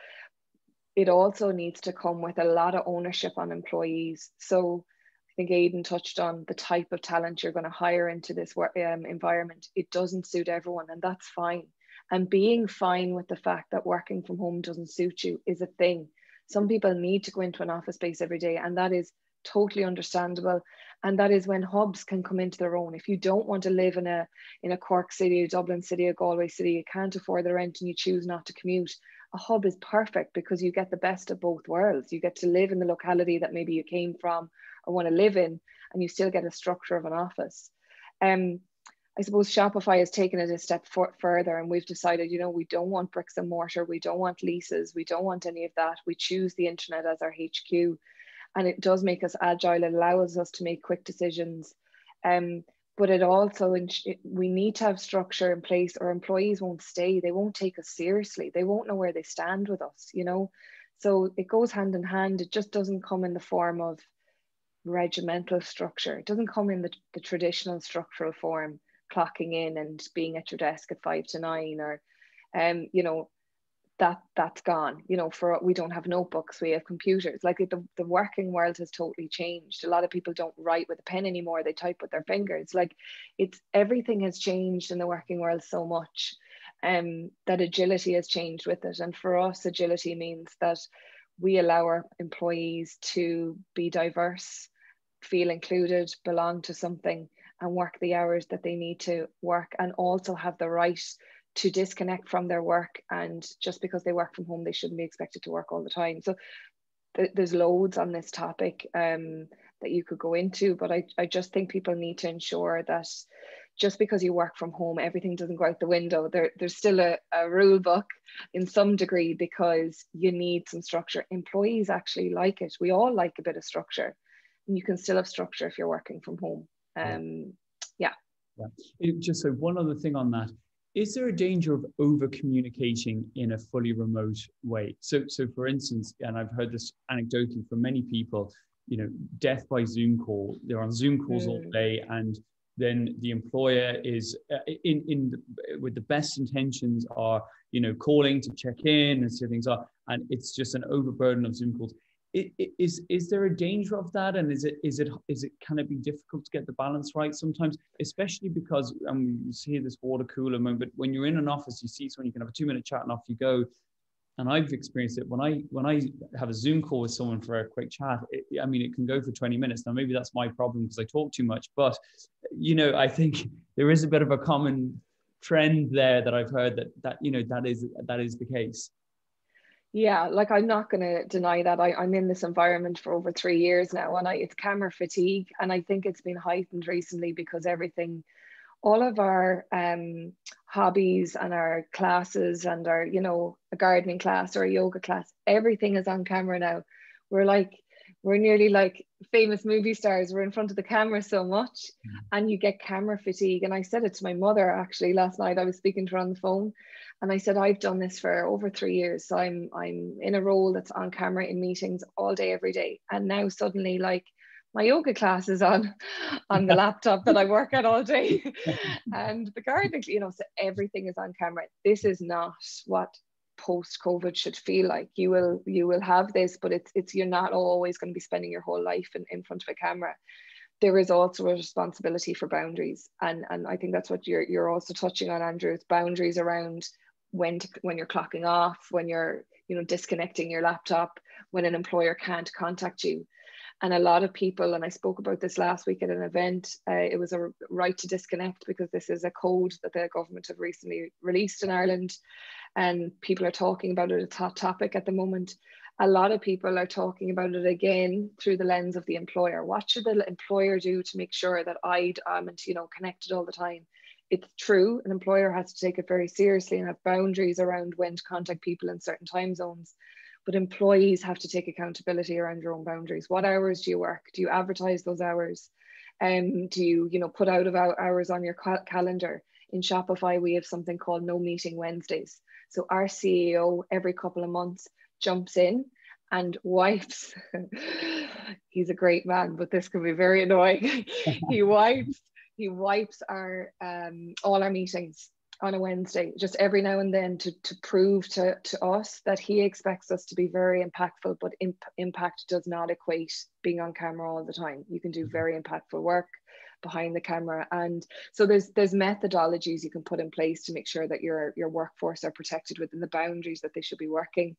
It also needs to come with a lot of ownership on employees. So I think Aidan touched on the type of talent you're going to hire into this environment. It doesn't suit everyone, and that's fine. And being fine with the fact that working from home doesn't suit you is a thing. Some people need to go into an office space every day, and that is totally understandable. And that is when hubs can come into their own. If you don't want to live in a Cork city, a Dublin city, a Galway city, you can't afford the rent and you choose not to commute, a hub is perfect because you get the best of both worlds. You get to live in the locality that maybe you came from or want to live in, and you still get a structure of an office. I suppose Shopify has taken it a step further, and we've decided, you know, we don't want bricks and mortar, we don't want leases, we don't want any of that. We choose the internet as our HQ, and it does make us agile. It allows us to make quick decisions. But it also, we need to have structure in place, or employees won't stay. They won't take us seriously. They won't know where they stand with us, you know? So it goes hand in hand. It just doesn't come in the form of regimental structure. It doesn't come in the traditional structural form, clocking in and being at your desk at 5 to 9, or, you know, that's gone. You know, we don't have notebooks, we have computers. Like the working world has totally changed. A lot of people don't write with a pen anymore, they type with their fingers. Like everything has changed in the working world so much, that agility has changed with it. And for us, agility means that we allow our employees to be diverse, feel included, belong to something, and work the hours that they need to work, and also have the right to disconnect from their work. And just because they work from home, they shouldn't be expected to work all the time. So there's loads on this topic that you could go into, but I just think people need to ensure that just because you work from home, everything doesn't go out the window. There's still a rule book in some degree, because you need some structure. Employees actually like it. We all like a bit of structure, and you can still have structure if you're working from home. Yeah. Just so one other thing on that, is there a danger of over communicating in a fully remote way? So for instance, and I've heard this anecdotally from many people, you know, death by Zoom call. They're on Zoom calls all day, and then the employer is with the best intentions are, calling to check in and see how things are, and it's just an overburden of Zoom calls. Is there a danger of that, and is it can it be difficult to get the balance right sometimes, especially because you see this water cooler moment, but when you're in an office, you see someone, you can have a 2-minute chat and off you go. And I've experienced it when I have a Zoom call with someone for a quick chat. It can go for 20 minutes. Now, maybe that's my problem because I talk too much, but I think there is a bit of a common trend there that I've heard that is the case. Yeah, like I'm not going to deny that. I'm in this environment for over 3 years now, and it's camera fatigue, and I think it's been heightened recently because all of our hobbies and our classes and our, a gardening class or a yoga class, everything is on camera now. We're nearly like famous movie stars. We're in front of the camera so much, and you get camera fatigue. And I said it to my mother actually last night. I was speaking to her on the phone, and I said, I've done this for over 3 years. So I'm in a role that's on camera in meetings all day, every day. And now suddenly, like, my yoga class is on the laptop that I work at all day, and the gardening, so everything is on camera. This is not what post-COVID should feel like. You will have this, but it's you're not always going to be spending your whole life in front of a camera. There is also a responsibility for boundaries, and I think that's what you're also touching on, Andrew. It's boundaries around when you're clocking off, when you're disconnecting your laptop, when an employer can't contact you. And a lot of people, and I spoke about this last week at an event, it was a right to disconnect because this is a code that the government have recently released in Ireland, and people are talking about it. It's a hot topic at the moment. A lot of people are talking about it again through the lens of the employer. What should the employer do to make sure that I'm connected all the time? It's true, an employer has to take it very seriously and have boundaries around when to contact people in certain time zones. But employees have to take accountability around your own boundaries. What hours do you work? Do you advertise those hours? Do you, put out of hours on your calendar? In Shopify, we have something called No Meeting Wednesdays. So our CEO every couple of months jumps in and wipes. He's a great man, but this can be very annoying. He wipes our all our meetings on a Wednesday, just every now and then to prove to us that he expects us to be very impactful, but impact does not equate being on camera all the time. You can do very impactful work behind the camera. And so there's methodologies you can put in place to make sure that your workforce are protected within the boundaries that they should be working,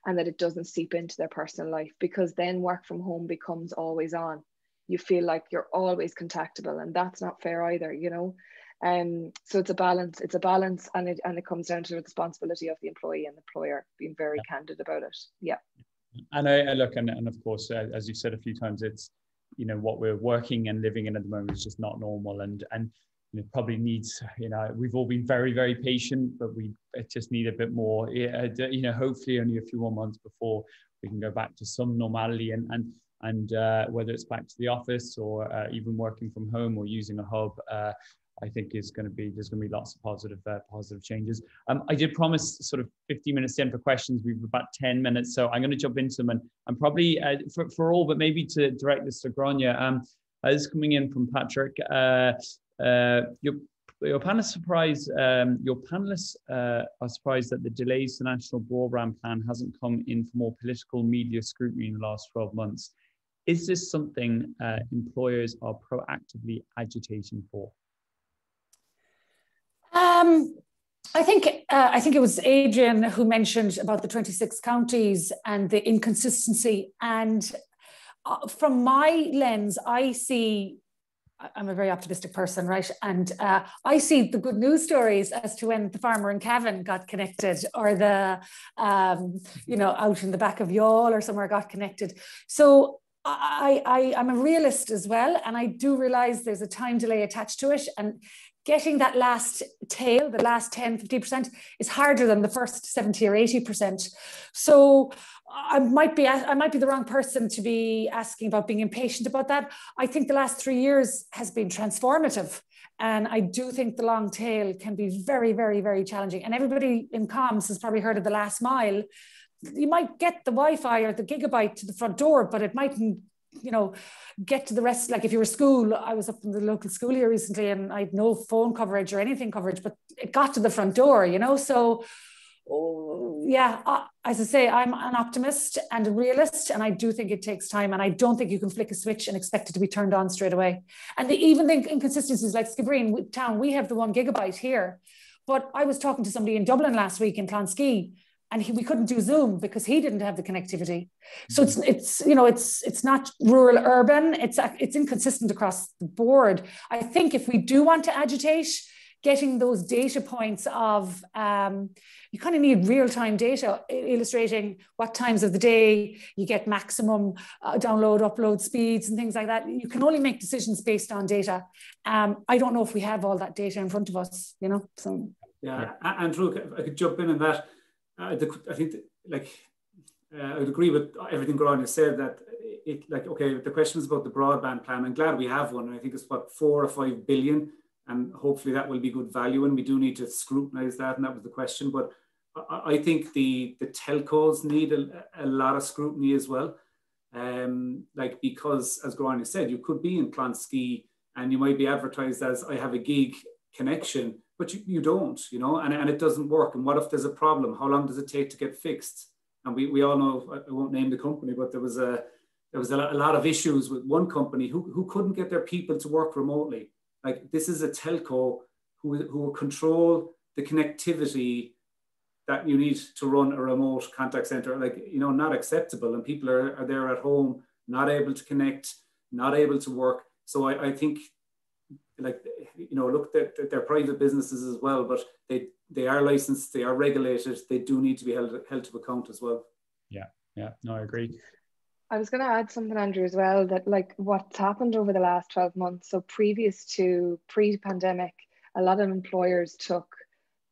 and that it doesn't seep into their personal life, because then work from home becomes always on. You feel like you're always contactable, and that's not fair either, so it's a balance, and it comes down to the responsibility of the employee and the employer being very candid about it. Yeah. And I look, and of course, as you said a few times, it's, what we're working and living in at the moment is just not normal, and probably needs, we've all been very, very patient, but we just need a bit more, hopefully only a few more months before we can go back to some normality, and whether it's back to the office or even working from home or using a hub, I think there's going to be lots of positive changes. I did promise sort of 15 minutes in for questions. We've about 10 minutes, so I'm going to jump into them, and probably for all, but maybe to direct this to Grania. This is coming in from Patrick. Your panelists are surprised that the delays to the National Broadband Plan hasn't come in for more political media scrutiny in the last 12 months. Is this something employers are proactively agitating for? I think it was Adrian who mentioned about the 26 counties and the inconsistency. And from my lens, I'm a very optimistic person, right? And I see the good news stories as to when the farmer in Cavan got connected, or the, out in the back of Youghal or somewhere got connected. So I'm a realist as well. And I do realize there's a time delay attached to it. And getting that last tail, the last 10, 50% is harder than the first 70 or 80%. So I might be the wrong person to be asking about being impatient about that. I think the last 3 years has been transformative. And I do think the long tail can be very, very, very challenging. And everybody in comms has probably heard of the last mile. You might get the Wi-Fi or the gigabyte to the front door, but it mightn't you know, get to the rest. Like if you're a school, I was up in the local school here recently and I had no phone coverage or anything coverage, but it got to the front door, you know? So yeah, as I say, I'm an optimist and a realist, and I do think it takes time, and I don't think you can flick a switch and expect it to be turned on straight away. And even the inconsistencies, like Skibbereen town, we have the 1 gigabyte here, but I was talking to somebody in Dublin last week in Clonskee, and we couldn't do Zoom because he didn't have the connectivity. So it's you know, it's not rural urban, it's inconsistent across the board. I think if we do want to agitate, getting those data points of, you kind of need real-time data illustrating what times of the day you get maximum download, upload speeds and things like that. You can only make decisions based on data. I don't know if we have all that data in front of us, you know, so. Yeah, Andrew, I could jump in on that. I think I would agree with everything Grania said, that okay, the question is about the broadband plan. I'm glad we have one. I think it's what, 4 or 5 billion. And hopefully that will be good value, and we do need to scrutinize that, and that was the question. But I think the telcos need a lot of scrutiny as well. Because as Grania said, you could be in Clonskee and you might be advertised as, I have a gig connection, but you don't, you know, and it doesn't work. And what if there's a problem? How long does it take to get fixed? And we all know, I won't name the company, but there was a lot of issues with one company who couldn't get their people to work remotely. Like, this is a telco who will control the connectivity that you need to run a remote contact center. Like, you know, not acceptable. And people are there at home, not able to connect, not able to work. So I think, like, you know, look, they're private businesses as well, but they are licensed, they are regulated, they do need to be held to account as well. Yeah, no, I agree. I was going to add something, Andrew, as well, that like what's happened over the last 12 months. So pre-pandemic, a lot of employers took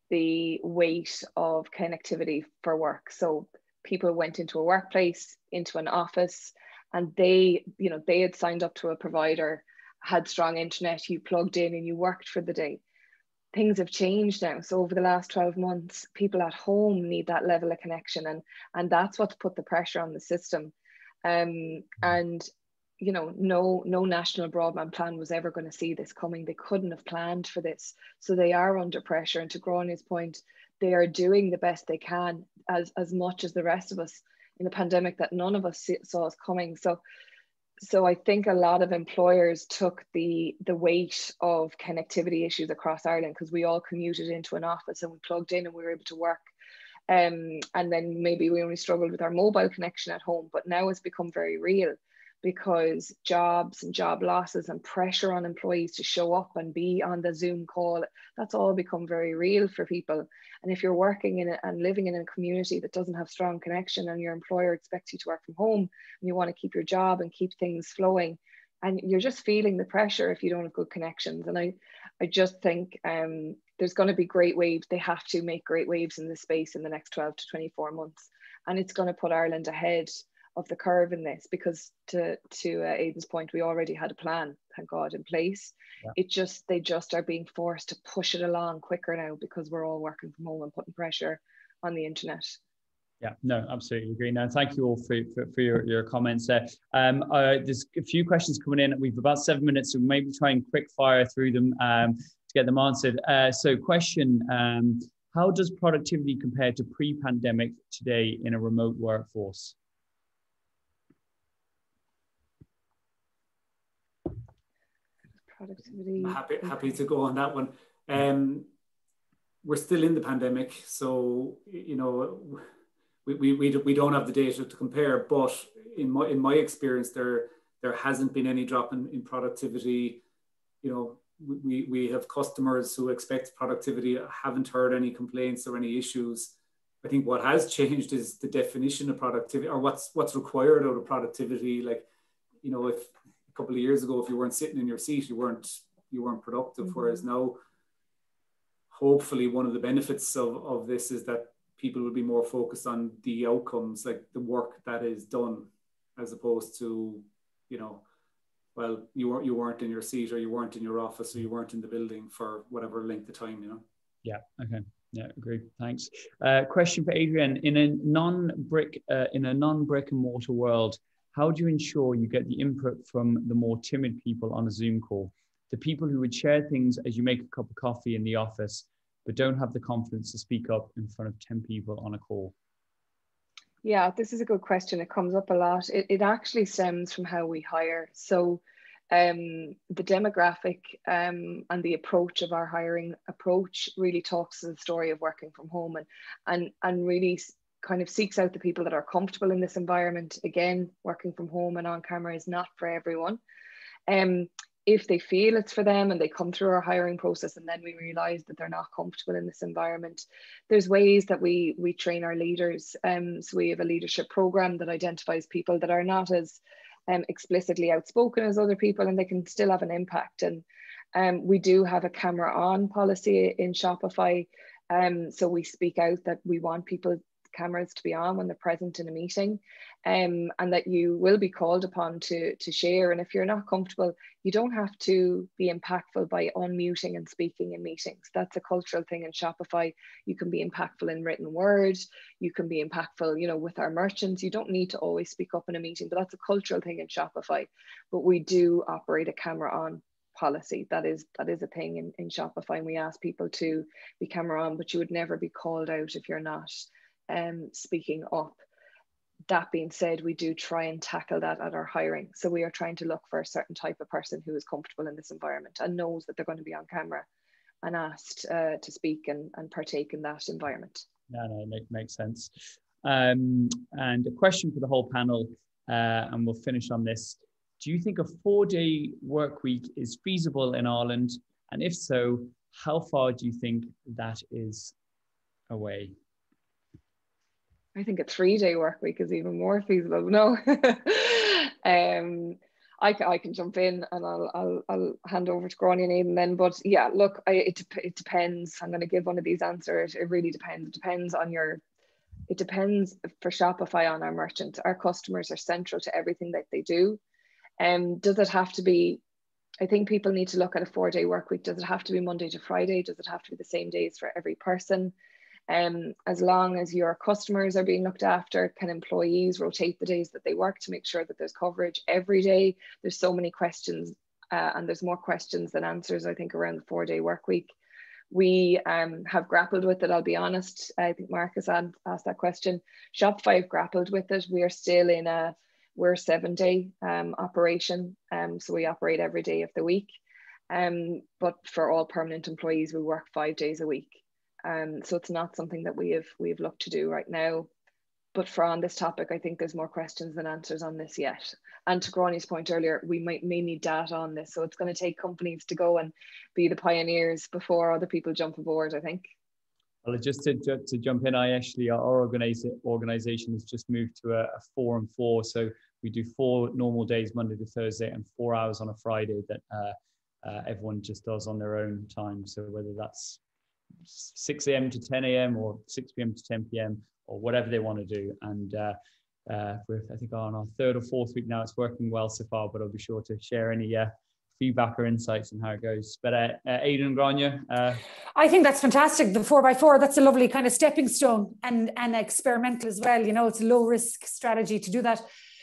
the weight of connectivity for work. So people went into a workplace, into an office, and they had signed up to a provider, had strong internet, you plugged in and you worked for the day. Things have changed now. So over the last 12 months, people at home need that level of connection, and that's what's put the pressure on the system. And you know, no national broadband plan was ever going to see this coming. They couldn't have planned for this. So they are under pressure. And to Grania's point, they are doing the best they can, as much as the rest of us in the pandemic that none of us saw us coming. So I think a lot of employers took the weight of connectivity issues across Ireland, because we all commuted into an office and we plugged in and we were able to work. And then maybe we only struggled with our mobile connection at home, but now it's become very real, because jobs and job losses and pressure on employees to show up and be on the Zoom call, that's all become very real for people. And if you're working in and living in a community that doesn't have strong connection, and your employer expects you to work from home, and you want to keep your job and keep things flowing, and you're just feeling the pressure if you don't have good connections. And I just think there's going to be great waves. They have to make great waves in this space in the next 12 to 24 months. And it's going to put Ireland ahead of the curve in this, because to Aidan's point, we already had a plan, thank God, in place. Yeah. They just are being forced to push it along quicker now, because we're all working from home and putting pressure on the internet. Yeah, no, absolutely agree. No, thank you all for your comments there. There's a few questions coming in. We've about 7 minutes, so maybe try and quick fire through them to get them answered. So question, how does productivity compare to pre-pandemic today in a remote workforce? Productivity. Happy to go on that one. We're still in the pandemic, so, you know, we don't have the data to compare, but in my experience, there hasn't been any drop in productivity. You know, we have customers who expect productivity, haven't heard any complaints or any issues. I think what has changed is the definition of productivity, or what's required out of productivity. Like, you know, if a couple of years ago, if you weren't sitting in your seat, you weren't productive. Mm-hmm. Whereas now, hopefully, one of the benefits of this is that people will be more focused on the outcomes, like the work that is done, as opposed to, you know, well, you weren't in your seat, or you weren't in your office, or you weren't in the building for whatever length of time, you know. Yeah. Okay. Yeah. Agree. Thanks. Question for Adrienne: in a non-brick and mortar world, how do you ensure you get the input from the more timid people on a Zoom call? The people who would share things as you make a cup of coffee in the office, but don't have the confidence to speak up in front of 10 people on a call? Yeah, this is a good question. It comes up a lot. It actually stems from how we hire. So the demographic and the approach of our hiring approach really talks to the story of working from home, and really kind of seeks out the people that are comfortable in this environment. Again, working from home and on camera is not for everyone. If they feel it's for them and they come through our hiring process and then we realize that they're not comfortable in this environment, there's ways that we train our leaders. So we have a leadership program that identifies people that are not as explicitly outspoken as other people, and they can still have an impact. And we do have a camera on policy in Shopify. So we speak out that we want people cameras to be on when they're present in a meeting, and that you will be called upon to share. And if you're not comfortable, you don't have to be impactful by unmuting and speaking in meetings. That's a cultural thing in Shopify. You can be impactful in written word. You can be impactful, you know, with our merchants. You don't need to always speak up in a meeting, but that's a cultural thing in Shopify. But we do operate a camera on policy. That is a thing in Shopify, and we ask people to be camera on, but you would never be called out if you're not speaking up. That being said, we do try and tackle that at our hiring. So we are trying to look for a certain type of person who is comfortable in this environment and knows that they're going to be on camera and asked to speak and partake in that environment. No, it makes sense. And a question for the whole panel, and we'll finish on this. Do you think a 4-day work week is feasible in Ireland? And if so, how far do you think that is away? I think a 3-day work week is even more feasible. No, I can jump in and I'll hand over to Gráinne and Aidan then. But yeah, look, it depends. I'm going to give one of these answers. It really depends. It depends for Shopify on our merchants. Our customers are central to everything that they do. Does it have to be? I think people need to look at a 4-day work week. Does it have to be Monday to Friday? Does it have to be the same days for every person? As long as your customers are being looked after, can employees rotate the days that they work to make sure that there's coverage every day? There's so many questions, and there's more questions than answers, I think, around the 4-day work week. We have grappled with it, I'll be honest. I think Marcus asked that question. Shopify have grappled with it. We are still in we're a 7-day operation, so we operate every day of the week. But for all permanent employees, we work 5 days a week. So it's not something that we've looked to do right now. But for on this topic, I think there's more questions than answers on this yet. And to Gráinne's point earlier, we may need data on this. So it's going to take companies to go and be the pioneers before other people jump aboard, I think. Well, just to jump in, our organization has just moved to a 4 and 4. So we do 4 normal days, Monday to Thursday, and 4 hours on a Friday that everyone just does on their own time. So whether that's 6 a.m. to 10 a.m. or 6 p.m. to 10 p.m. or whatever they want to do. And we're, I think, on our 3rd or 4th week now. It's working well so far, but I'll be sure to share any feedback or insights on how it goes. But Aidan, Gráinne? I think that's fantastic. The 4x4, that's a lovely kind of stepping stone and experimental as well. You know, it's a low risk strategy to do that.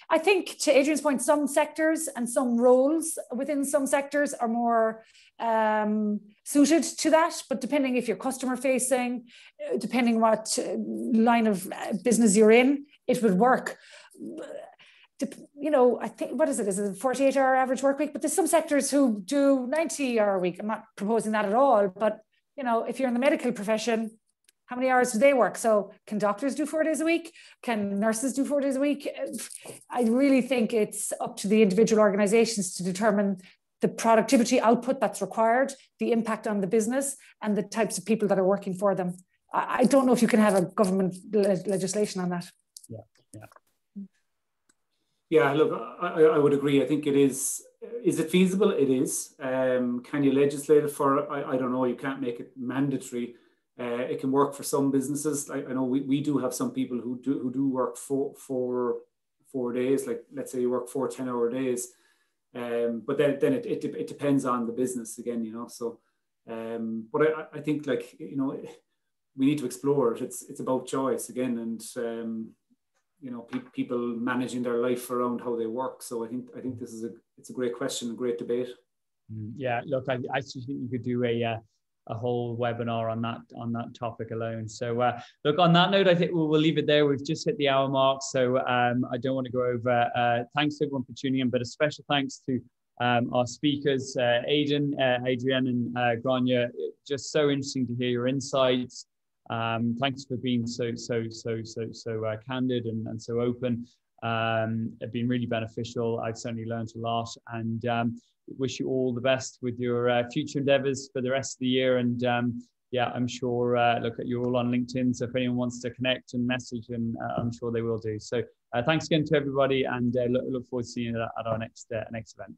I think, to Adrian's point, some sectors and some roles within some sectors are more suited to that, but depending if you're customer facing, depending what line of business you're in, it would work. You know, I think, what is it? Is it a 48-hour average work week? But there's some sectors who do 90-hour week. I'm not proposing that at all, but you know, if you're in the medical profession, how many hours do they work? So can doctors do 4 days a week? Can nurses do 4 days a week? I really think it's up to the individual organizations to determine the productivity output that's required, the impact on the business, and the types of people that are working for them. I don't know if you can have a government legislation on that. Yeah, look, I would agree. I think it is. Is it feasible? It is. Can you legislate it for? I don't know. You can't make it mandatory. It can work for some businesses. I know we do have some people who do work for 4 days. Like, let's say you work 4 10-hour days. But then it depends on the business again, you know. So, but I think, like, you know, we need to explore it. It's about choice again, and you know, people managing their life around how they work. So I think this is it's a great question, a great debate. Yeah, look, I actually think you could do a whole webinar on that topic alone. So look, on that note, I think we'll leave it there. We've just hit the hour mark, so I don't want to go over. Thanks to everyone for tuning in, but a special thanks to our speakers, Aidan, Adrienne, and Grania. Just so interesting to hear your insights. Thanks for being so candid and so open. It's been really beneficial. I've certainly learned a lot, and wish you all the best with your future endeavors for the rest of the year. And yeah, I'm sure, look, you're all on LinkedIn, so if anyone wants to connect and message, and I'm sure they will do. So thanks again to everybody, and look forward to seeing you at our next event.